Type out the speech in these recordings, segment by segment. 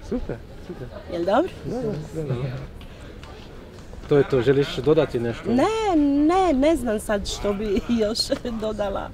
Super, super. Jel dobro? Da. To je to, želiš dodati nešto? Ne znam sad što bi još dodala.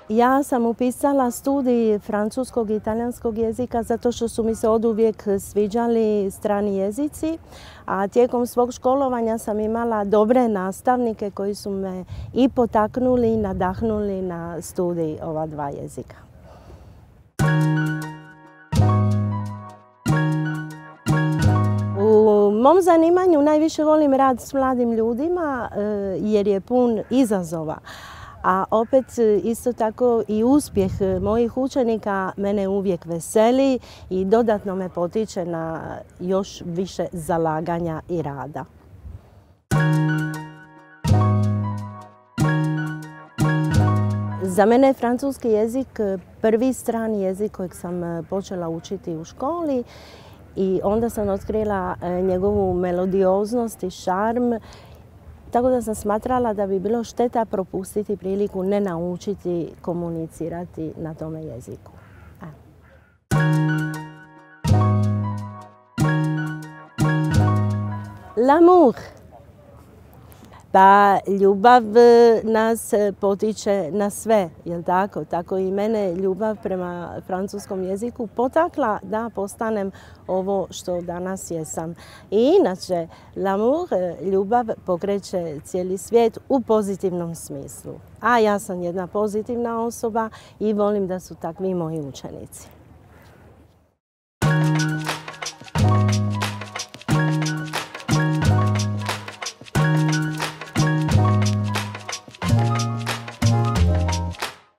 Ja sam upisala studij francuskog i italijanskog jezika zato što su mi se oduvijek sviđali strani jezici, a tijekom svog školovanja sam imala dobre nastavnike koji su me i potaknuli i nadahnuli na studij ova dva jezika. U mom zanimanju najviše volim rad s mladim ljudima jer je pun izazova. A opet isto tako i uspjeh mojih učenika mene uvijek veseli i dodatno me potiče na još više zalaganja i rada. Za mene je francuski jezik prvi strani jezik kojeg sam počela učiti u školi i onda sam otkrila njegovu melodioznost i šarm. Tako da sam smatrala da bi bilo šteta propustiti priliku ne naučiti komunicirati na tome jeziku. L'amour. Pa ljubav nas potiče na sve, jel tako? Tako i mene ljubav prema francuskom jeziku potakla da postanem ovo što danas jesam. I inače, l'amour, ljubav pokreće cijeli svijet u pozitivnom smislu. A ja sam jedna pozitivna osoba i volim da su takvi moji učenici.